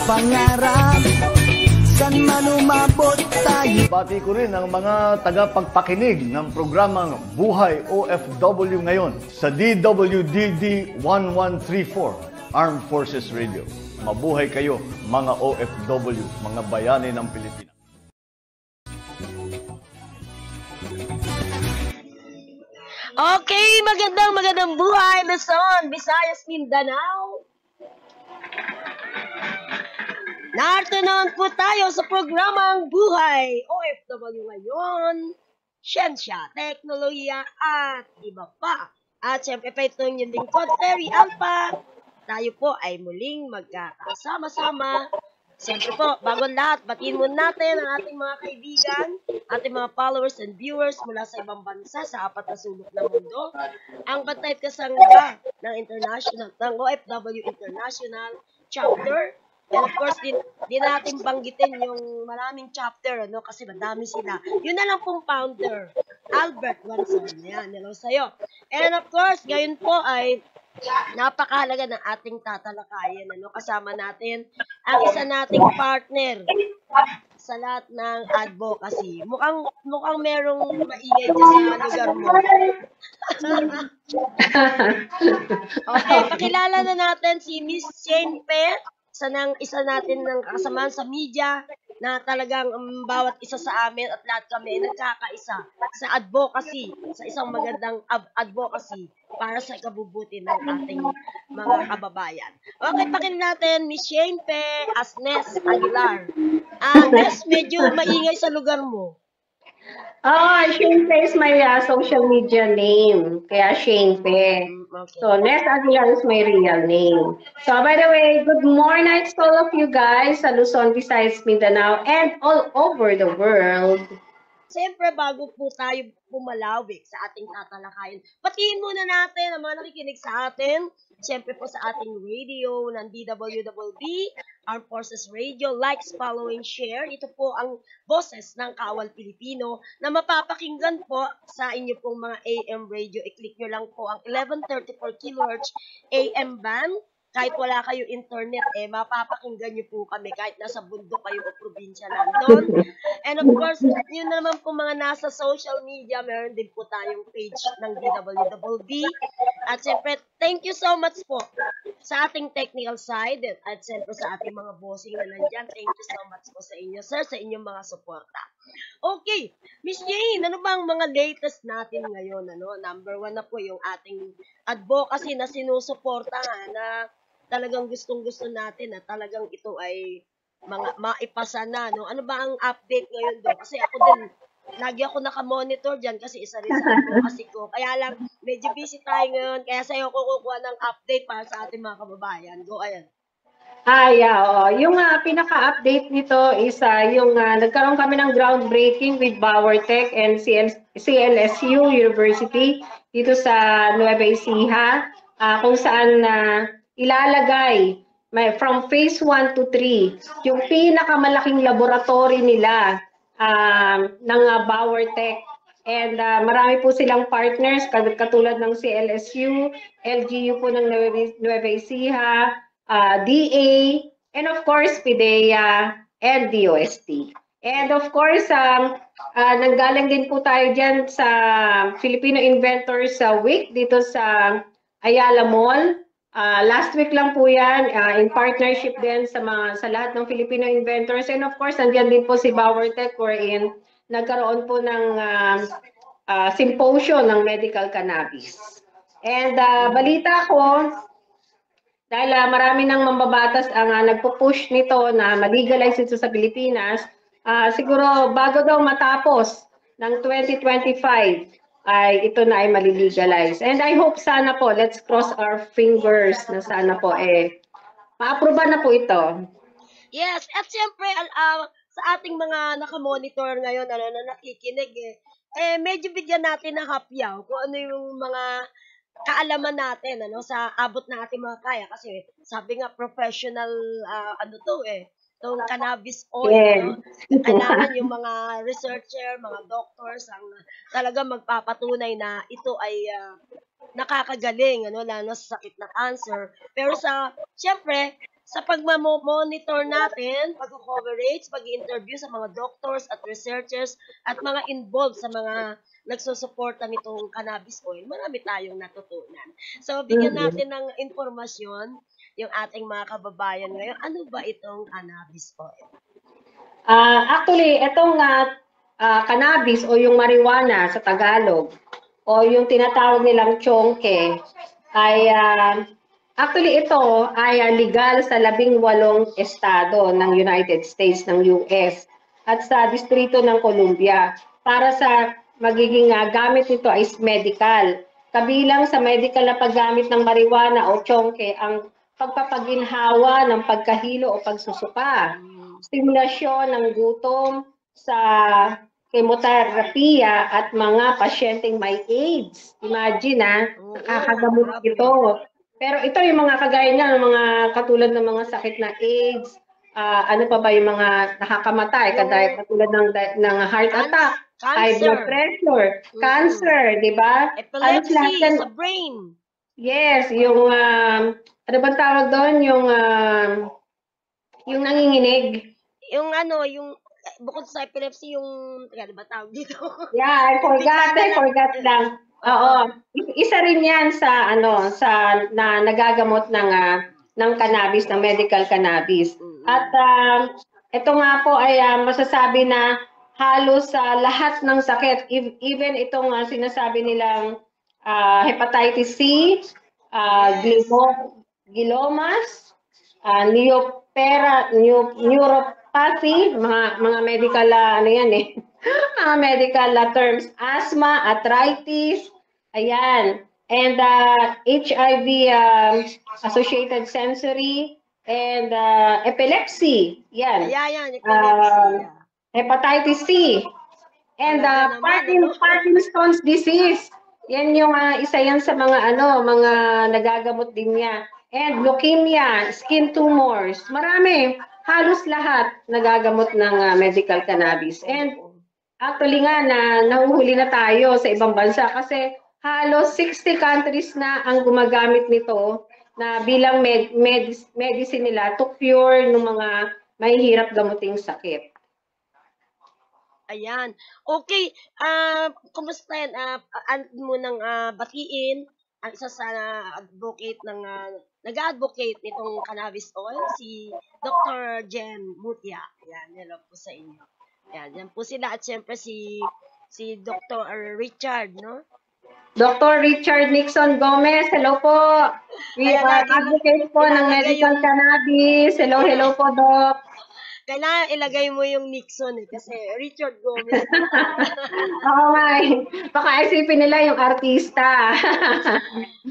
pangarap, san man umabot tayo. Bati ko rin ang mga tagapagpakinig ng programang Buhay OFW ngayon sa DWDD 1134 Armed Forces Radio. Mabuhay kayo mga OFW, mga bayani ng Pilipinas. Okay, magandang buhay, Luzon, Visayas, Mindanao. Narito naman po tayo sa programang Buhay OFW ngayon, siyensya, teknolohiya at iba pa. At syempre pa ito yung lingkod, Terry Alpha. Tayo po ay muling magkakasama-sama. Siyempre po, bago lahat, batiin muna natin ang ating mga kaibigan, ating mga followers and viewers mula sa ibang bansa sa apat na sulok ng mundo. Ang Bantay at Kasangga ng OFW International Chapter. And of course, di natin banggitin yung maraming chapter, ano, kasi madami sila. Yun na lang pong founder, Albert Wanson. Yan, hello sa'yo. And of course, ngayon po ay napakahalaga ng ating tatalakayan, ano, kasama natin ang isa nating partner sa lahat ng advocacy. Mukhang merong maingay dyan sa lugar mo. Okay, pakilala na natin si Miss Shane Pe, isa natin ng kasamaan sa media na talagang bawat isa sa amin at lahat kami nagkakaisa sa advocacy, sa isang magandang advocacy para sa kabubuti ng ating mga kababayan. Okay, pakilala natin Miss Shane Pe as Ness Aguilar. Ness, medyo maingay sa lugar mo. Shane Pe is my social media name. Kaya Shane Pe. Okay. So, Ness Aguilar is my real name. So, by the way, good morning to all of you guys sa Luzon, Visayas, Mindanao, and all over the world. Siyempre, bago po tayo pumalawik sa ating tatalakayin, patiin muna natin ang mga nakikinig sa atin. Siyempre po sa ating radio ng DWWB, Armed Forces Radio, likes, following, share. Ito po ang boses ng Kawal Pilipino na mapapakinggan po sa inyo pong mga AM radio. I-click nyo lang po ang 1134 kHz AM band. Kahit wala kayo internet, mapapakinggan nyo po kami kahit nasa bundok kayo o probinsya nandun. And of course, yun naman po mga nasa social media, meron din po tayong page ng DWWB. At siyempre, thank you so much po sa ating technical side at siyempre sa ating mga bossing na nandyan. Thank you so much po sa inyo, sir, sa inyong mga suporta. Okay, Miss Jane, ano ba ang mga latest natin ngayon? Number 1 na po yung ating advocacy na sinusuportahan na talagang gustong-gusto natin na talagang ito ay mga maipasa na, no? Ano ba ang update ngayon doon? Kasi ako din, lagi ako nakamonitor dyan kasi isa rin sa advocacy ko. Kaya lang, medyo busy tayo ngayon, kaya sa'yo ko kukuha ng update para sa ating mga kababayan. Go, ayan. Yung pinaka-update nito is yung nagkaroon kami ng groundbreaking with BauerTech and CLSU University dito sa Nueva Ecija, kung saan ilalagay from phase 1 to 3 yung pinakamalaking laboratory nila ng BauerTech. And marami po silang partners katulad ng CLSU, LGU po ng Nueva Ecija, DA, and of course, PIDEA and DOST. And of course, nanggaling din po tayo dyan sa Filipino Inventors Week dito sa Ayala Mall. Last week lang po yan, in partnership din sa lahat ng Filipino inventors. And of course, nandiyan din po si BauerTech wherein nagkaroon po ng symposium ng medical cannabis. And balita ko, dahil marami ng mambabatas ang nagpo-push nito na ma-legalize ito sa Pilipinas, siguro bago daw matapos ng 2025, ay ito na ay malilegalize. And I hope sana po, let's cross our fingers na sana po ma-aproba na po ito. Yes, at siyempre sa ating mga nakamonitor ngayon na nakikinig medyo bigyan natin ng hapyaw kung ano yung mga kaalaman natin sa abot na ating mga kaya kasi sabi nga professional itong cannabis oil, yes. Kailangan yung mga researcher, mga doctors ang talaga magpapatunay na ito ay nakakagaling, lalo sa sakit na cancer. Pero siyempre, sa pag-monitor natin, pag-coverage, pag-interview sa mga doctors at researchers at mga involved sa mga nagsusuporta nitong cannabis oil, marami tayong natutunan. So, bigyan natin ng informasyon yung ating mga kababayan ngayon. Ano ba itong cannabis oil? Actually, itong cannabis o yung marijuana sa Tagalog o yung tinatawag nilang chonke ay actually ito ay legal sa 18 estado ng United States ng US at sa distrito ng Columbia. Para sa magiging gamit nito ay medical. Kabilang sa medical na paggamit ng marijuana o chonke ang pagpapaginhawa ng pagkahilo o pagsusuka, stimulasyon ng gutom sa chemoterapiya at mga pasyenteng may AIDS. Imagine nakakagamot ito. Pero ito yung mga kagaya niya, ng mga katulad ng mga sakit na AIDS, ano pa ba yung mga nakakamatay, katulad ng heart attack, high blood pressure, cancer, di ba? Epilepsy sa brain. Yes, yung, ano bang tawag doon? Yung nanginginig. Yung bukod sa epilepsy, yung, ano ba tawag dito? Yeah, I forgot lang. Oo. Isa rin yan sa na nagagamot ng cannabis, ng medical cannabis. At ito nga po ay masasabi na halos sa lahat ng sakit, even itong sinasabi nilang hepatitis C, gliomas, neuropathy, mga medical mga medical terms, asthma, arthritis, ayan, and HIV associated sensory and epilepsy, yan. Epilepsy. Hepatitis C and Parkinson's disease. Yan yung isa yan sa mga mga nagagamot din niya. And leukemia, skin tumors, marami, halos lahat nagagamot ng medical cannabis. And actually nga nahuhuli na tayo sa ibang bansa kasi halos 60 countries na ang gumagamit nito na bilang medicine nila to cure ng mga mahihirap gamuting sakit. Ayan. Okay, kumusta yan? Mo nang batiin ang isa sa advocate nag-advocate nitong cannabis oil, si Dr. Jen Mutia. Ayan, hello po sa inyo. Ayan, yan po sila at syempre si Dr. Richard, no? Dr. Richard Nixon Gomez, hello po. We are advocate po ng medical cannabis. Hello po, Doc. Kailangan ilagay mo yung Nixon kasi Richard Gomez. Oo nga baka isipin nila yung artista.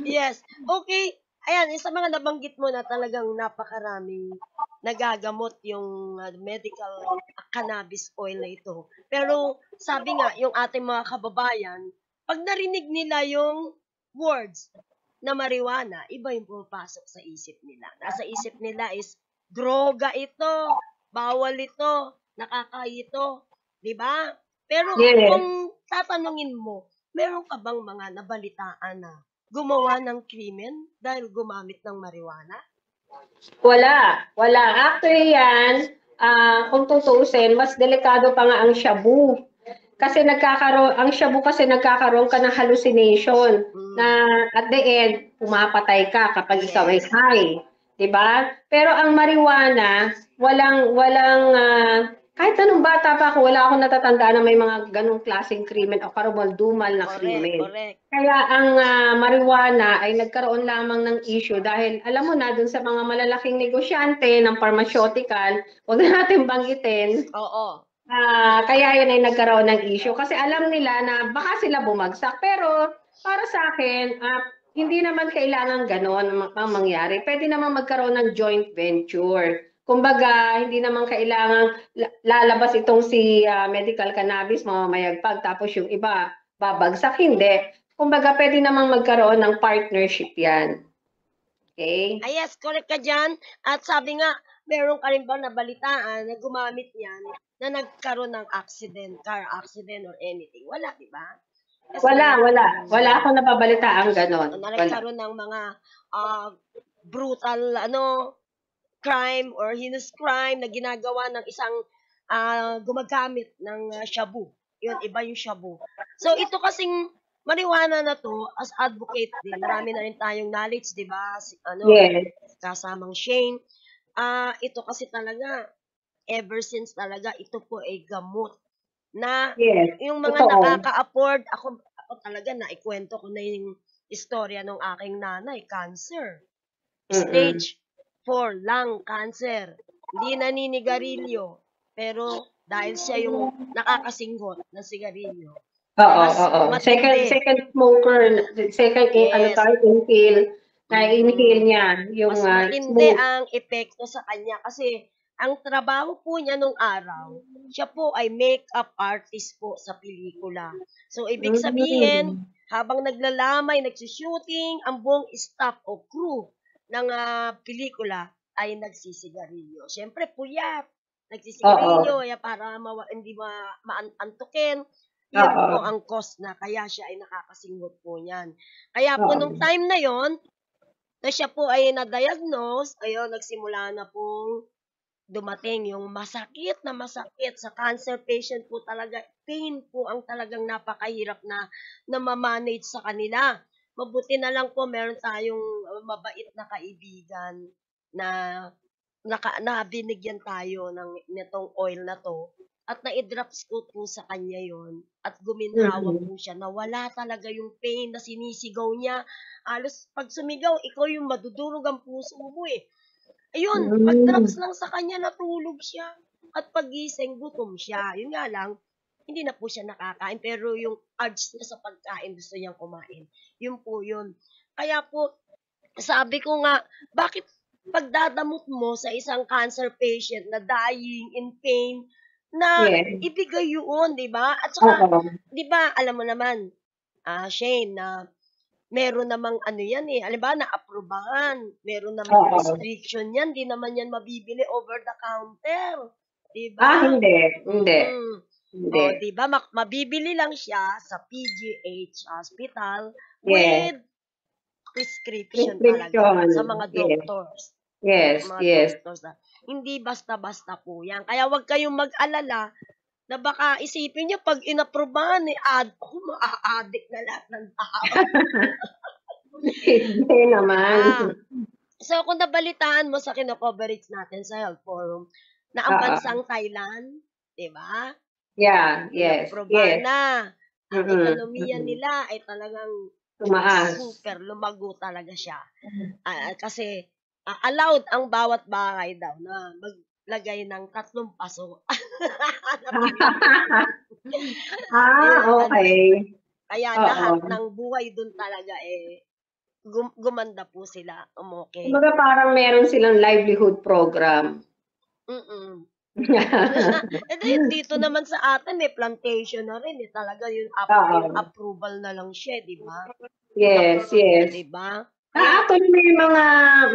Yes. Okay. Ayan, sa mga nabanggit mo na talagang napakaraming nagagamot yung medical cannabis oil na ito. Pero sabi nga, yung ating mga kababayan, pag narinig nila yung words na marijuana, iba yung pumapasok sa isip nila. Nasa isip nila is, droga ito, bawal ito, nakakaito, di ba? Pero kung tatanungin mo, meron ka bang mga nabalitaan na gumawa ng krimen dahil gumamit ng marijuana? Wala. Actually yan, kung tutusin, mas delikado pa nga ang shabu. Kasi ang shabu kasi nagkakaroon ka ng hallucination na at the end, pumapatay ka kapag ikaw ay high. Diba? Pero ang marijuana, walang kahit anong bata pa ako, wala akong natatandaan na may mga ganong klaseng krimen o karumaldumal na krimen. Correct. Kaya ang marijuana ay nagkaroon lamang ng issue dahil alam mo na dun sa mga malalaking negosyante ng pharmaceutical, huwag na natin banggitin. Oo. Kaya yun ay nagkaroon ng issue kasi alam nila na baka sila bumagsak. Pero para sa akin, hindi naman kailangan gano'n ang mangyari. Pwede naman magkaroon ng joint venture. Kumbaga, hindi naman kailangan lalabas itong si medical cannabis, mamamayagpag, tapos yung iba babagsak. Hindi. Kumbaga, pwede naman magkaroon ng partnership yan. Okay? Yes, correct ka dyan. At sabi nga, meron ka rin bang nabalitaan na gumamit yan na nagkaroon ng accident, car accident or anything? Wala, di ba? Wala. Wala akong nababalitaang ganon. Na nagkaroon ng mga brutal, crime or heinous crime na ginagawa ng isang gumagamit ng shabu. Yun, iba yung shabu. So, ito kasing marijuana na to, as advocate din, marami na rin tayong knowledge, di ba? Yes. Kasamang Shane. Ito kasi talaga, ever since talaga, ito po ay gamot na Yes. yung mga Totoo. nakaka-afford, ako talaga naikwento ko na yung istorya ng aking nanay, cancer. Stage 4 lung cancer. Hindi naninigarilyo, pero dahil siya yung nakakasinggot ng sigarilyo. Oo, Mas oo. matindi. Second smoker, second Yes. inhale, na-inhale niya yung Mas matindi smoke. ang epekto sa kanya kasi ang trabaho po niya nung araw, siya po ay makeup artist po sa pelikula. So, ibig sabihin, habang naglalamay, nagsushooting, ang buong staff o crew ng pelikula ay nagsisigarilyo. Siyempre, puyat. Nagsisigarilyo, kaya para hindi maantukin. Yan po ang cause na kaya siya ay nakakasingot po niyan. Kaya po nung time na yon, na siya po ay na-diagnose, ayun, nagsimula na pong dumating yung masakit sa cancer patient po talaga. Pain po ang talagang napakahirap na ma-manage sa kanila. Mabuti na lang po meron tayong mabait na kaibigan na binigyan tayo nitong oil na to at na-drops ko po sa kanya yon at guminhawa po siya na wala talaga yung pain na sinisigaw niya. Alos pag sumigaw, ikaw yung madudurog ang puso mo eh. Ayun, pag-drops lang sa kanya, natulog siya. At pagising, gutom siya. Yun nga lang, hindi na po siya nakakain. Pero yung urge niya sa pagkain, gusto niyang kumain. Yun po yun. Kaya po, sabi ko nga, bakit pagdadamot mo sa isang cancer patient na dying in pain, na ibigay yun, di ba? At saka, di ba, alam mo naman, Shane, na meron namang ano yan eh, alam ba, na-aprobahan. Meron namang restriction yan, di naman yan mabibili over the counter. Di ba? Hindi. O, di ba, mabibili lang siya sa PGH hospital with prescription talaga sa mga doctors. Yes. Doctors. Hindi basta-basta po yan. Kaya wag kayong mag-alala na baka isipin niyo pag inaprobahan ma-addict na lahat ng tao. Hindi naman. So, kung nabalitaan mo sa kino-coverage natin sa Health Forum, na ang bansang Thailand, di ba? Yeah, yes. Inaprobahan na. Ang ekonomiya nila ay talagang tumaas. Super lumago talaga siya. Kasi allowed ang bawat bahay daw na maglagay ng 3 paso. Okay. Kaya lahat ng buhay dun talaga gumanda po sila. Okay. Kumbaga parang meron silang livelihood program. Dito naman sa atin plantation na rin talaga yung approval na lang siya, di ba? Yes. Di ba? Actually, may mga,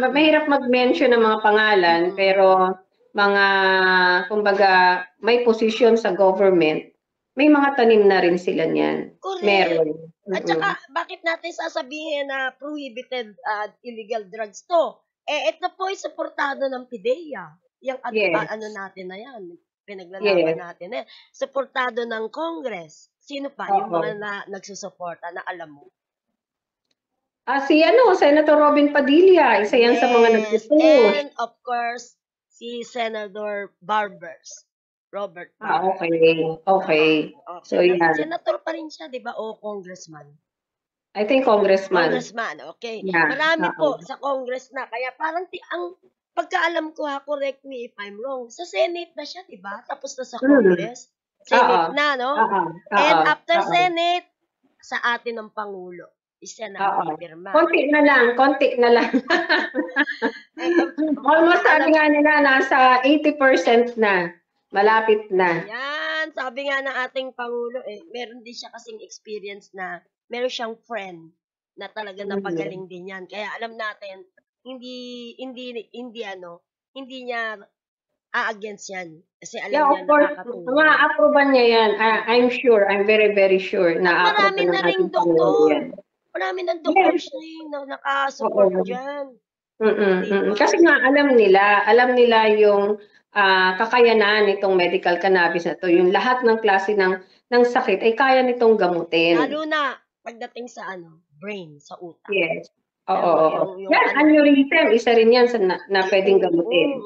mahirap mag-mention ng mga pangalan, pero mga, kumbaga, may position sa government, may mga tanim na rin sila niyan. Correct. Meron. At saka, bakit natin sasabihin na prohibited illegal drugs to? Ito po ay suportado ng PIDEA. Yung ano natin na yan, pinaglalaban natin. Suportado ng Congress. Sino pa? Yung mga nagsusuporta na alam mo? Si Senator Robin Padilla, isa yan sa mga nagpupush. And of course, si Senator Robert Barbers. Okay. So, yan. Senator pa rin siya, di ba? O congressman? I think congressman. Okay. Yeah. Marami po sa Congress na. Kaya parang ang pagkaalam ko correct me if I'm wrong, sa Senate na siya, di ba? Tapos na sa Congress. Senate na, no? And after Senate, sa atin ng Pangulo. Isa na pirma. Konti na lang. Almost sabi nga nila, nasa 80% na. Malapit na. Yan. Sabi nga ng ating Pangulo, meron din siya kasing experience na meron siyang friend na talaga napagaling din yan. Kaya alam natin, hindi niya against yan. Kasi alam niya nakakatulong. Ma-approval niya yan. I'm sure. I'm very, very sure. Marami na rin doktor. Marami ng doctors na nakasupport dyan. Diba? Kasi nga alam nila yung kakayanan nitong medical cannabis na to, yung lahat ng klase ng sakit ay kaya nitong gamutin. Lalo na pagdating sa brain, sa utak. Yes. Alam mo, Oo. yung Yan, aneurysm, isa rin yan na pwedeng gamutin.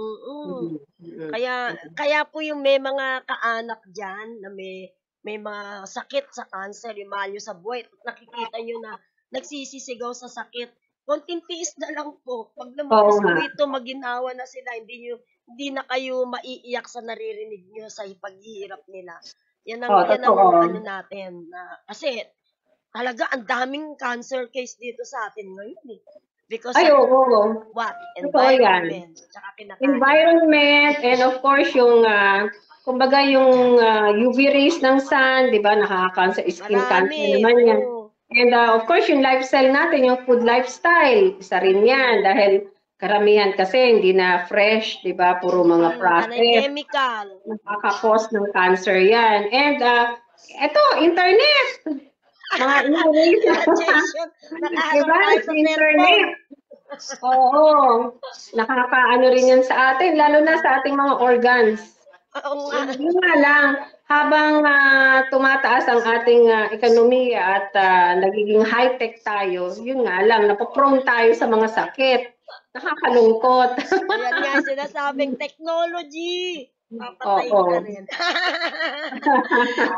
Kaya po yung may mga kaanak dyan na may mga sakit sa cancer, yung malayo sa buhay, nakikita nyo na nagsisisigaw sa sakit, konting tiis na lang po. Pag lumabas po ito, maginawa na sila, hindi na kayo maiiyak sa naririnig nyo sa paghihirap nila. Yan ang natin. Kasi talaga ang daming cancer case dito sa atin ngayon eh. Because what? Environment. Tsaka kinakain. Environment, and of course yung kumbaga yung UV rays ng sun, di ba, nakaka-cancer, skin cancer naman yan. And of course yung lifestyle natin, yung food lifestyle, isa rin yan dahil karamihan kasi hindi na fresh, di ba, puro mga processed. Chemical. Nakaka-cause ng cancer yan. And eto, internet. Mga radiation. Diba? Internet. Oo. Nakakaano rin yan sa atin, lalo na sa ating mga organs. Yun nga lang, habang tumataas ang ating ekonomiya at nagiging high-tech tayo, yun nga lang, napaprone tayo sa mga sakit. Nakakalungkot. Yan nga, sinasabing technology. Papatay ka rin.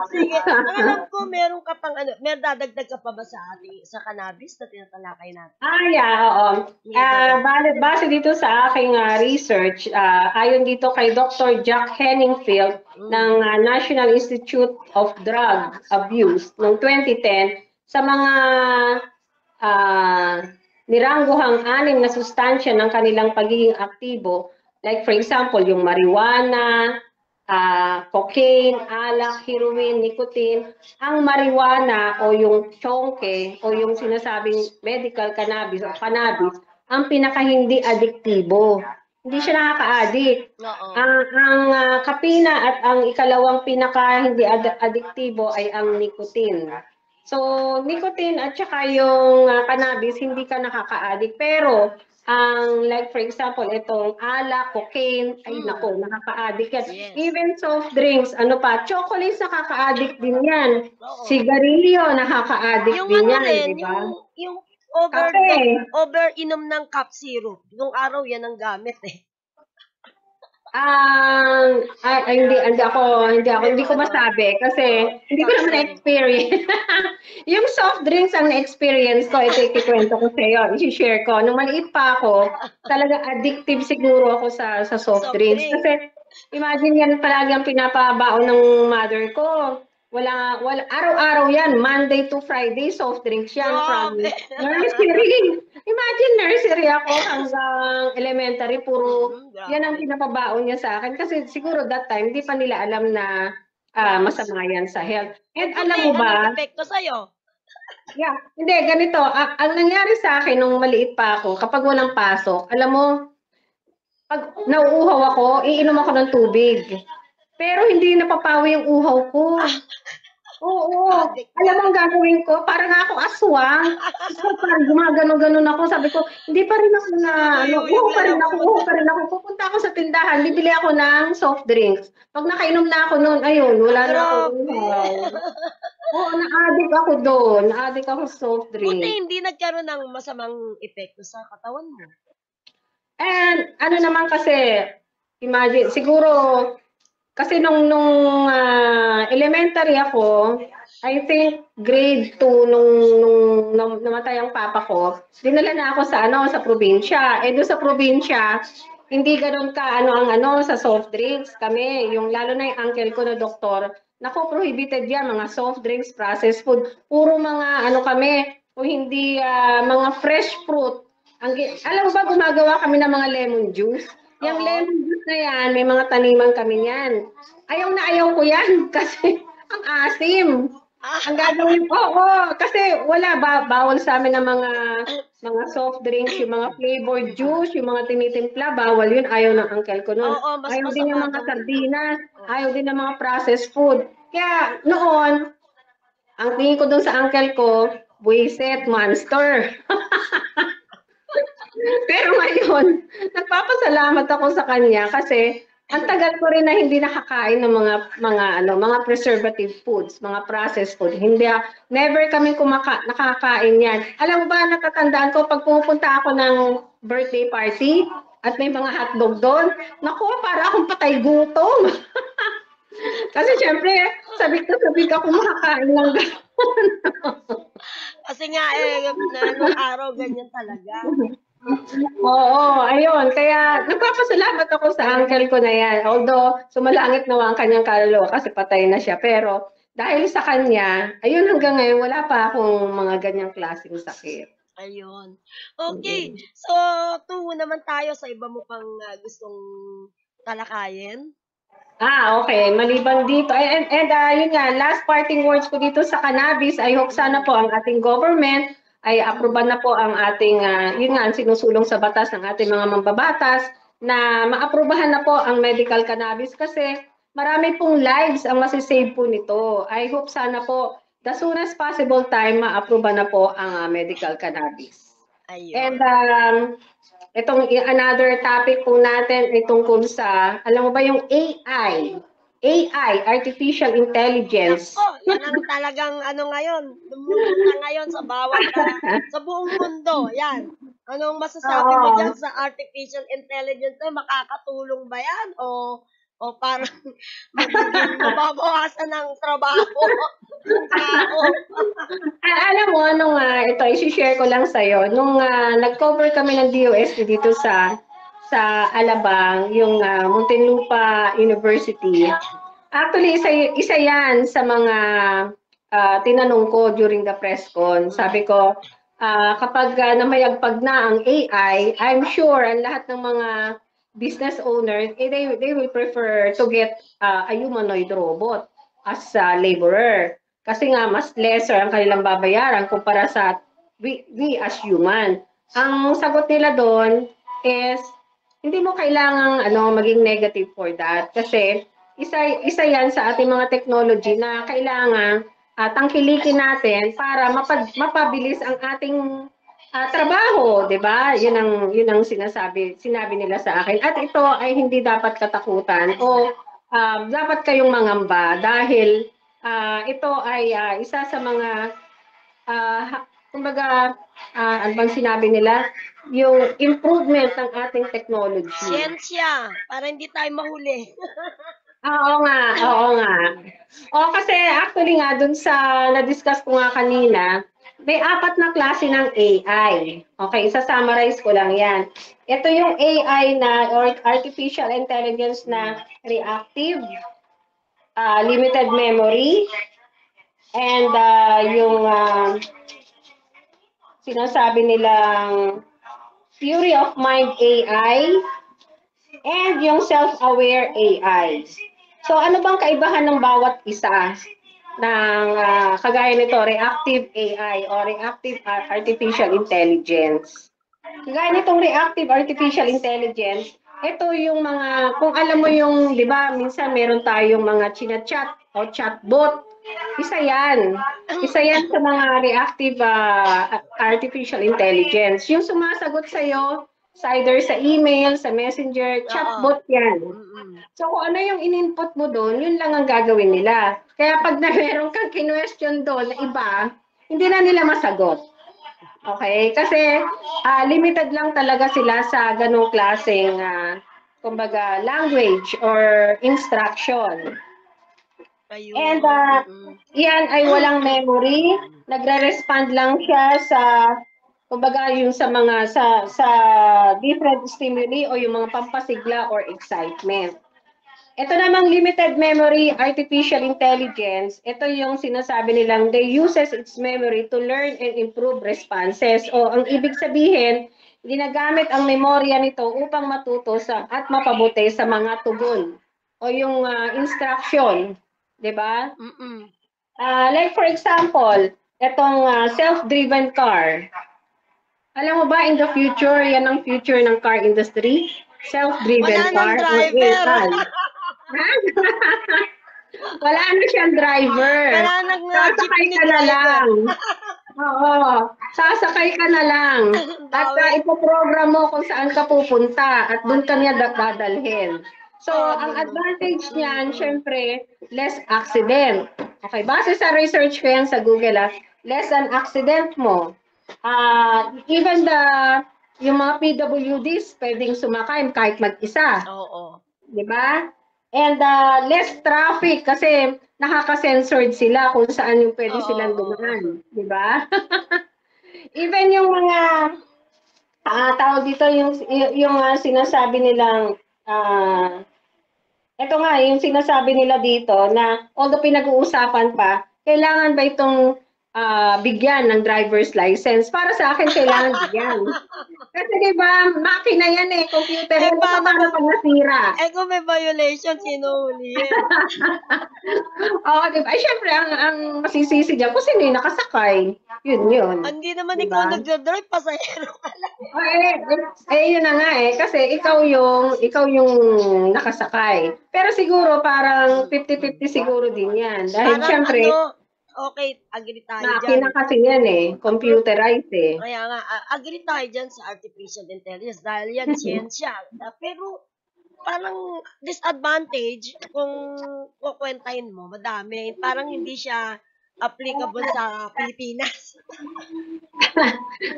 Sige, alam ko meron ka pang may dadagdag ka pa ba sa cannabis na tinatalakay natin? Oo. Base dito sa aking research, ayon dito kay Dr. Jack Henningfield ng National Institute of Drug Abuse noong 2010, sa mga nirangguhang 6 na sustansya ng kanilang pagiging aktibo, like for example, yung marijuana, cocaine, alak, heroin, nicotine. Ang marijuana o yung chonke o yung sinasabing medical cannabis o cannabis, ang pinaka hindi adiktibo. Hindi siya nakaka-addict. Ang kapina at ang ikalawang pinaka hindi adiktibo ay ang nicotine. So, nicotine at saka yung cannabis, hindi ka nakaka-addict. Pero, like for example, itong alak, cocaine, ay nako, nakaka-addict yan. Yes. Even soft drinks, chocolates nakaka-addict din yan. Sigarilyo, nakaka-addict din yan, di ba? Yung inom ng cup syrup, yung araw yan ang gamit eh. Hindi ko masabi kasi hindi ko naman na-experience. Yung soft drinks ang na-experience ko, ito ikikwento ko sa iyo, i-share ko. Nung maliit pa ako, talaga addictive siguro ako sa soft drinks. Kasi imagine yan palagi ang pinapabaon ng mother ko. Wala, araw-araw yan, Monday to Friday, soft drinks yan from nursery. Imagine nursery ako hanggang elementary, puro yan ang pinapabaon niya sa akin. Kasi siguro that time, hindi pa nila alam na masama yan sa health. And alam mo ba? Anong epekto sa'yo? Yeah, hindi, ganito. Ang nangyari sa akin nung maliit pa ako, kapag walang pasok, alam mo, pag nauuhaw ako, iinom ako ng tubig. Pero hindi napapawi yung uhaw ko. Oo. Alam mo ang gagawin ko? Parang ako aswang. So, parang gumagano-ganon ako. Sabi ko, hindi pa rin ako uhaw pa rin ako. Pupunta ako sa tindahan, bibili ako ng soft drinks. Pag nakainom na ako noon, ayun, wala na ako uhaw. Oo, na-addict ako doon. Na-addict ako sa soft drinks. Buti hindi nagkaroon ng masamang epekto sa katawan mo. And naman kasi, imagine, siguro, kasi nung elementary ako, I think grade 2 nung namatay ang papa ko, dinala na ako sa probinsya. Doon sa probinsya, hindi ganoon ka sa soft drinks kami, yung lalo na yung uncle ko na doktor, prohibited yan, mga soft drinks, processed food, puro mga kami, o hindi mga fresh fruit. Alam mo ba, gumagawa kami ng mga lemon juice? Yung lemon juice na yan, may mga taniman kami yan. Ayaw na ayaw ko yan kasi ang asim. Ang gagawin ko, kasi bawal sa amin ng mga soft drinks, yung mga flavored juice, yung mga tinitimpla, bawal yun, ayaw ng uncle ko noon. Ayaw din ng mga sardinas, ayaw din ng mga processed food. Kaya noon, ang tingin ko doon sa uncle ko, buwisit, monster. Pero ngayon, nagpapasalamat ako sa kanya kasi ang tagal ko rin na hindi nakakain ng mga preservative foods, mga processed food. Never kami nakakain yan. Alam mo ba, natatandaan ko pag pumupunta ako ng birthday party at may mga hotdog doon, naku, para akong patay gutom. Kasi syempre, sabik ako makakain lang. Kasi nga nung araw ganyan talaga. Oo, ayun. Kaya nagpapasalamat ako sa uncle ko na yan. Although, sumalangit naman ang kanyang kaluluwa kasi patay na siya. Pero dahil sa kanya, ayun hanggang ngayon, wala pa akong mga ganyang klaseng sakit. Ayun. Okay. So, tungo naman tayo sa iba mo pang gustong talakayin. Okay. Maliban dito. And yun nga, last parting words ko dito sa cannabis, I hope sana po ang ating government ay aproban na po ang ating, yun nga, sinusulong sa batas ng ating mga mambabatas na maaprubahan na po ang medical cannabis kasi marami pong lives ang masisave po nito. I hope sana po the soonest possible time maaproban na po ang medical cannabis. Ayun. And itong another topic po natin ay tungkol sa, alam mo ba yung AI, Artificial Intelligence. Yan ang talagang ngayon, lumulutang ngayon sa sa buong mundo. Yan. Anong masasabi mo dyan sa Artificial Intelligence? Makakatulong ba yan? O parang mababawasan ng trabaho ng tao? Alam mo, ito, isi-share ko lang sa'yo. Nung nag-cover kami ng DOST dito sa Alabang, yung Muntinlupa University. Actually, isa yan sa mga tinanong ko during the press con. Sabi ko, kapag namayagpag na ang AI, I'm sure ang lahat ng mga business owners, they will prefer to get a humanoid robot as a laborer. Kasi nga, mas lesser ang kanilang babayaran kumpara sa we as human. Ang sagot nila doon is, hindi mo kailangang maging negative for that kasi isa yan sa ating mga technology na kailangan tangkilikin natin para mapabilis ang ating trabaho, 'di ba? Yun ang sinabi nila sa akin. At ito ay hindi dapat katakutan o dapat kayong mangamba dahil ito ay isa sa mga kumbaga, ano bang sinabi nila? Yung improvement ng ating technology. Siyensya, para hindi tayo mahuli. Oo nga. Kasi actually nga, dun sa na-discuss ko nga kanina, may 4 na klase ng AI. Okay, isa-summarize ko lang yan. Ito yung AI na, or Artificial Intelligence na reactive, limited memory, and yung sinasabi nilang theory of mind AI, and yung self-aware AI. So ano bang kaibahan ng bawat isa ng kagaya nito, reactive AI o reactive artificial intelligence? Kagaya nitong reactive artificial intelligence, ito yung mga, kung alam mo yung, di ba, minsan meron tayong mga chinachat o chatbot. Isa yan sa mga reactive artificial intelligence. Yung sumasagot sa'yo, either sa email, sa messenger, chatbot yan. So kung ano yung in-input mo doon, yun lang ang gagawin nila. Kaya pag meron kang kinwestiyon doon na iba, hindi na nila masagot. Okay? Kasi limited lang talaga sila sa ganong klaseng kumbaga language or instruction. And yan ay walang memory, nagre-respond lang siya sa kumbaga yung sa mga sa different stimuli o yung mga pampasigla or excitement. Ito namang limited memory artificial intelligence, ito yung sinasabi nilang they uses its memory to learn and improve responses. O ang ibig sabihin, ginagamit ang memorya nito upang matuto at mapabuti sa mga tugon o yung instruction. Diba? Like for example, itong self-driven car. Alam mo ba, in the future, yan ang future ng car industry? Self-driven car. Wala na siyang driver. Wala nang sasakay ka na lang. Oo, sasakay ka na lang. At ipoprogram mo kung saan ka pupunta at doon ka niya dadalhin. So, ang advantage niyan, syempre, less accident. Okay, base sa research ko yan sa Google, less an accident mo. Even yung mga PWDs, pwedeng sumakay kahit mag-isa. Oo. Di ba? And less traffic kasi nakaka-censored sila kung saan yung pwede silang dumaan. Di ba? Even yung mga tawag dito, yung sinasabi nilang ito nga, yung sinasabi nila dito na although pinag-uusapan pa, kailangan ba itong bigyan ng driver's license? Para sa akin, kailangan bigyan. Kasi di ba, makina yan computer yan. Paano pag nasira? Kung may violation, sino hulihin? Oo, di ba? Syempre, ang masisisi dyan kung sino yung nakasakay. Yun. Hindi naman diba? ikaw nagdadrive, pasahero ka lang. Yun na nga kasi ikaw yung nakasakay. Pero siguro parang 50-50 siguro din yan. Dahil Parang syempre, okay, agree tayo dyan. makina kasi yan computerized Kaya nga, agree tayo dyan sa artificial intelligence dahil yan siyensya. Pero parang disadvantage kung kukwentahin mo, madami. Parang hindi siya applicable sa Pilipinas.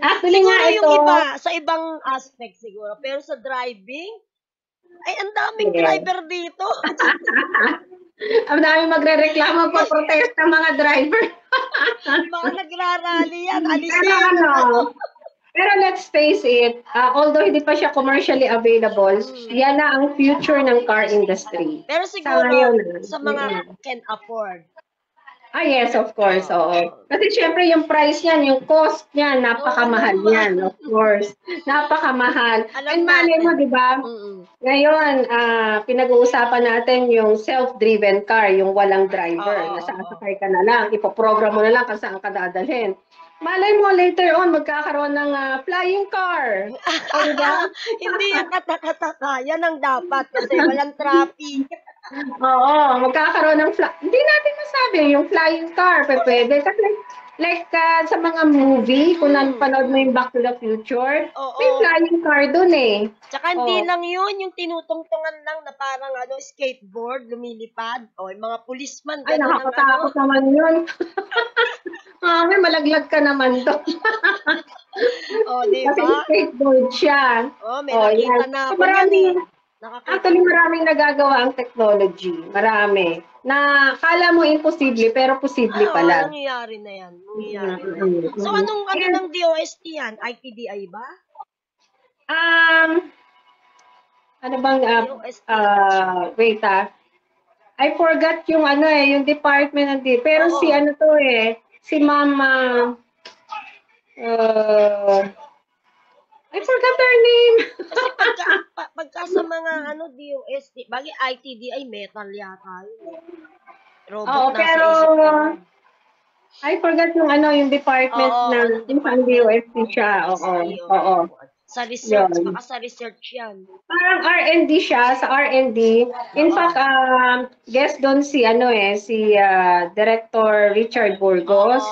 Actually Siguro nga ito, yung iba, sa ibang aspect siguro. Pero sa driving, ay ang daming driver dito. ang dami magre-reklamo, magpo-protest ang mga driver. Mga nagrarally yan, Pero alisin. pero let's face it, although hindi pa siya commercially available, yan na ang future ng car industry. Pero siguro, ngayon, sa mga can afford. Yes, of course, oo. Kasi syempre yung price niyan, yung cost niyan, napakamahal niyan, of course. Napakamahal. And malay mo, di ba? Ngayon, pinag-uusapan natin yung self-driven car, yung walang driver. Nasasakay ka na lang, ipoprogram mo na lang kung saan ka dadalhin. Malay mo, later on, magkakaroon ng flying car. O, diba? Hindi yung katakataka. Yan ang dapat kasi walang traffic. Oo, magkakaroon ng hindi natin masabi yung flying car, pwede. Kasi like sa mga movie, kung napanood mo yung Back to the Future, may flying car dun Tsaka hindi lang yun, yung tinutungtungan lang na parang skateboard, lumilipad, yung mga policeman. Ay, nakakatakot naman yun. May malaglag ka naman to. Diba? Kasi skateboard siya. May nakita na ako yan Actually, maraming nagagawa ang technology. Marami. Na kala mo imposible, pero posible pala. Nangyayari na yan. So, anong ng DOST yan? ITDI ba? Ano bang, wait I forgot yung yung department ng pero si si Mama, I forgot her name. Kasi pagka sa mga DOST, bagay ITDI, metal yata yun. Robot pero I forgot yung yung department ng yung DOST siya. Oo. Sa research, baka sa research yan. Parang R&D siya, sa R&D. In fact, guest doon si si Director Richard Burgos.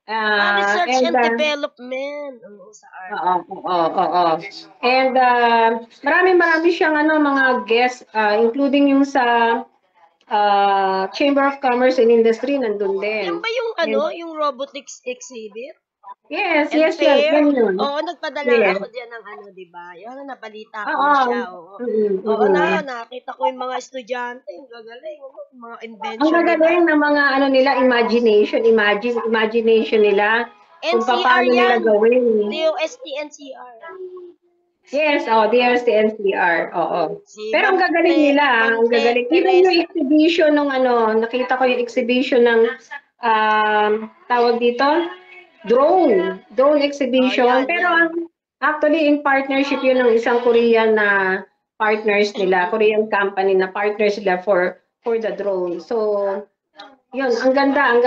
Research and development. Sa R&D. Oo. And marami siyang mga guests, including yung sa Chamber of Commerce and Industry, nandun din. Yan ba yung robotics exhibit? Yes. Ganyan. Oo, nagpadala ako diyan ng di ba? Yung nabalita ko siya. Oo, nakita ko yung mga estudyante, ang gagaling, mga invention. Ang gagaling ng mga nila, imagination nila. Kung paano nila gawin. DOST NCR. Yes, DOST NCR. Oo. Pero ang gagaling nila, ang gagaling. Even yung exhibition ng nakita ko yung exhibition ng tawag dito, drone exhibition. Pero actually in partnership yun ng isang Korean na partners nila, Korean company na partners nila for the drone. So yun, ang ganda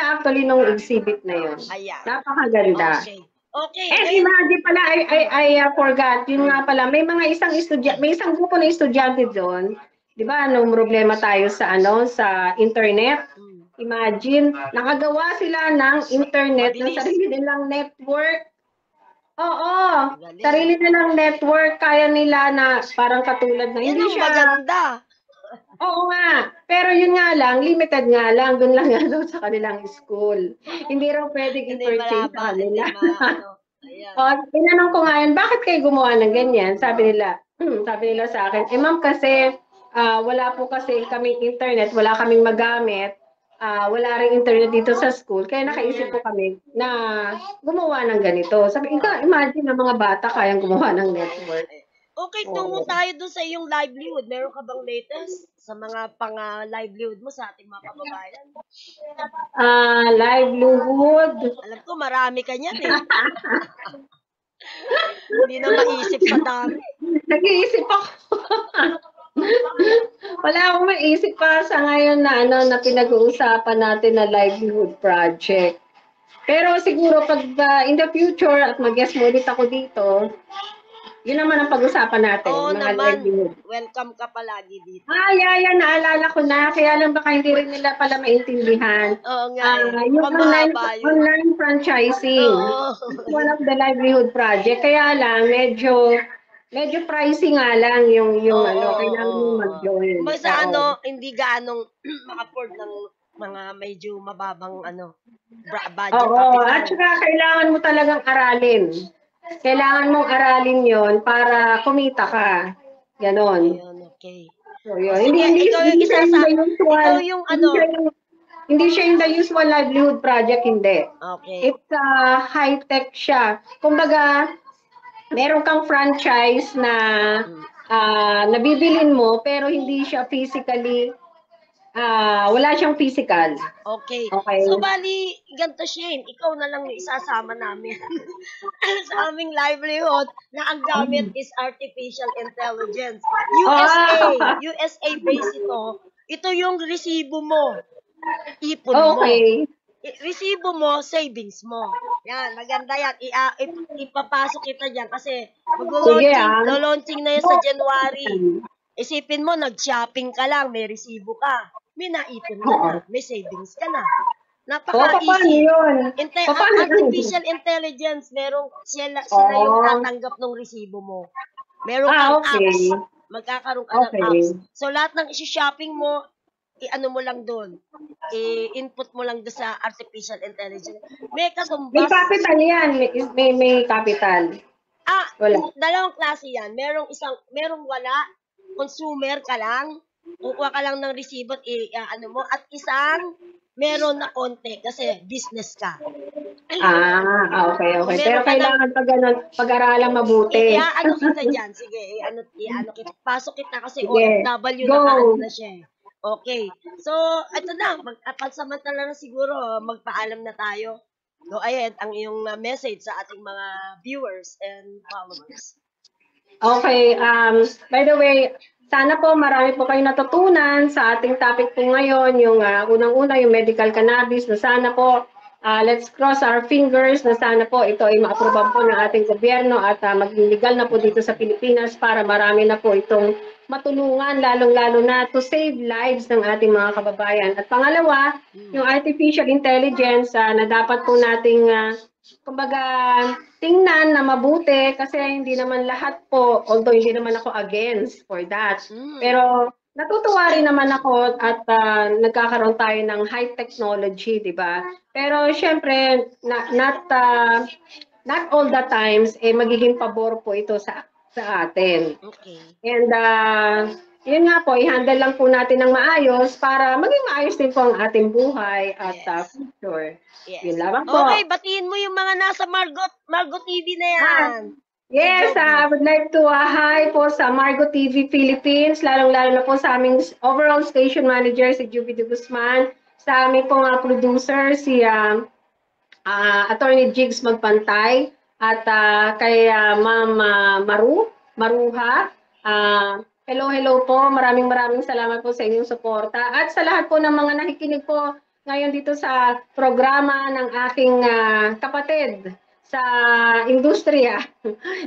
actually nung exhibit na yun. Napakaganda. Okay. Imagine pala, I forgot, yun nga pala, may isang grupo na estudyante doon, di ba, nung problema tayo sa sa internet, Imagine, nakagawa sila ng internet ng Mabilis. sarili nilang network. Oo, Galing. sarili nilang network, kaya nila na parang katulad na Yan hindi ang siya. maganda. Oo nga, pero yun nga lang, limited nga lang, dun lang nga daw sa kanilang school. Hindi raw pwedeng Hindi i-purchase malaba, sa hindi kanila. ano. Ayan. O, tinanong ko nga yun, bakit kayo gumawa ng ganyan? Sabi nila sa akin, ma'am kasi wala po kasi kaming internet, wala kaming magamit, wala ring internet dito sa school, kaya nakaisip po kami na gumawa ng ganito. Sabi, imagine na mga bata kayang gumawa ng network. Okay, Oo. tungo tayo dun sa iyong livelihood. Meron ka bang latest sa mga pang-livelihood mo sa ating mga kababayan? Livelihood. Alam ko, marami ka niyan eh. Hindi na maisip sa dami. Nag-iisip ako. Wala akong maisip pa sa ngayon na na pinag-uusapan natin na livelihood project. Pero siguro pag in the future at mag-guest mo ulit ako dito, yun naman ang pag-usapan natin, Oo mga naman. livelihood. Welcome ka palagi dito. Yeah, naalala ko na. Kaya lang baka hindi rin nila pala maintindihan. Oo nga eh. Yung Pamahaba yun. online franchising. Oo. One of the livelihood project. Kaya lang, medyo pricey nga lang yung kailangan mo mag-join. Basta Oo. hindi gaanong maka-afford ng mga medyo mababang budget Oo, capital. at saka kailangan mo talagang aralin. Kailangan mong aralin yon para kumita ka. Ganon. Ayun, okay. So, yun. Sige, ikaw yung isa sa... Ikaw yung Hindi siya yung the usual livelihood project, hindi. Okay. It's high-tech siya. Kumbaga, meron kang franchise na nabibilin mo, pero hindi siya physically, wala siyang physical. Okay. Okay. So, bali, ganito Shane, ikaw na lang yung isasama namin sa aming livelihood na ang gamit is artificial intelligence. USA based ito. Ito yung resibo mo. Ipon mo. Okay. Resibo mo, savings mo. Yan, maganda yan. Ipapasok kita dyan kasi mag-launching na yan sa January. Isipin mo, nag-shopping ka lang, may resibo ka. May naipon ka na, may savings ka na. Napaka-easy. Artificial intelligence, sila yung tatanggap ng resibo mo. Meron kang apps. Magkakaroon ka ng apps. So, lahat ng shopping mo, i-ano mo lang doon. I-input mo lang doon sa artificial intelligence. May katumbas. May capital yan. May capital. Wala. Dalawang klase yan. Merong wala. Consumer ka lang. Kukuha ka lang ng resibo at at isang meron na konti kasi business ka. Okay. Pero kailangan pag-aralan mabuti. Ano kita dyan? Sige, kita. Pasok kita kasi OFW na siya. Okay. So, ito na. Pansamantala na siguro, magpaalam na tayo. Go ahead, ang iyong message sa ating mga viewers and followers. Okay. By the way, sana po marami po kayong natutunan sa ating topic po ngayon, yung unang-una, yung medical cannabis, na sana po, let's cross our fingers na sana po ito ay ma-aproban po ng ating gobyerno at maging legal na po dito sa Pilipinas para marami na po itong matulungan, lalong-lalo na to save lives ng ating mga kababayan. At pangalawa, yung artificial intelligence na dapat po nating kumbaga tingnan na mabuti kasi hindi naman lahat po, although hindi naman ako against for that. Pero natutuwa rin naman ako at nagkakaroon tayo ng high technology, di ba? Pero syempre, not all the times magiging pabor po ito sa atin. Okay. And yun nga po, i-handle lang po natin ng maayos para maging maayos din po ang ating buhay at future. Yes. Yun lamang po. Okay, batiin mo yung mga nasa Margot TV na yan. Yes, I would like to hi po sa Margot TV Philippines, lalong-lalo na po sa aming overall station manager, si Juby de Guzman, sa aming pong producer, si Attorney Jigs Magpantay, at kay Ma'am Maruha. Hello po. Maraming salamat po sa inyong suporta. At sa lahat po ng mga nakikinig po ngayon dito sa programa ng aking kapatid sa industriya,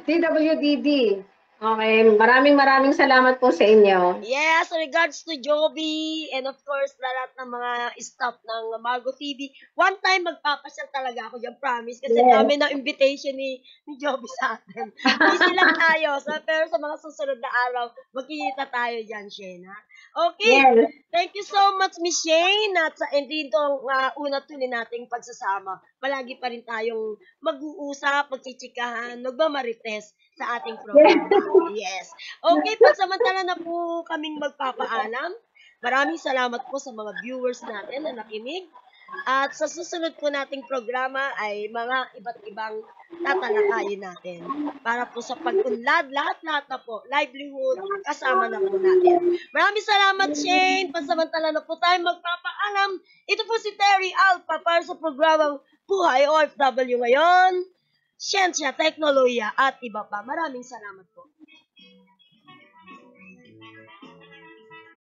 DWDD. Okay, maraming salamat po sa inyo. Yes, regards to Joby and of course lahat ng mga staff ng Margo TV. One time magpapasyal talaga ako dyan, promise. Kasi Yes. dami ng invitation ni Joby sa atin. Busy lang tayo. Pero sa mga susunod na araw, magkikita tayo dyan, Shane. Ha? Okay. Yes. Thank you so much, Miss Shane. At sa dito ang una tuloy nating pagsasama. Palagi pa rin tayong mag-uusap, magchichikahan, magmamarites sa ating programa. Yes. Okay, pansamantala na po kaming magpapaalam. Maraming salamat po sa mga viewers natin na nakinig. At sa susunod po nating programa ay mga iba't ibang tatalakayin natin. Para po sa pag-unlad, lahat-lahat na po, livelihood, kasama na po natin. Maraming salamat, Shane. Pansamantala na po tayo magpapaalam. Ito po si Terry Alpha para sa programang Buhay OFW ngayon. Siyensya, teknolohiya at iba pa. Maraming salamat po.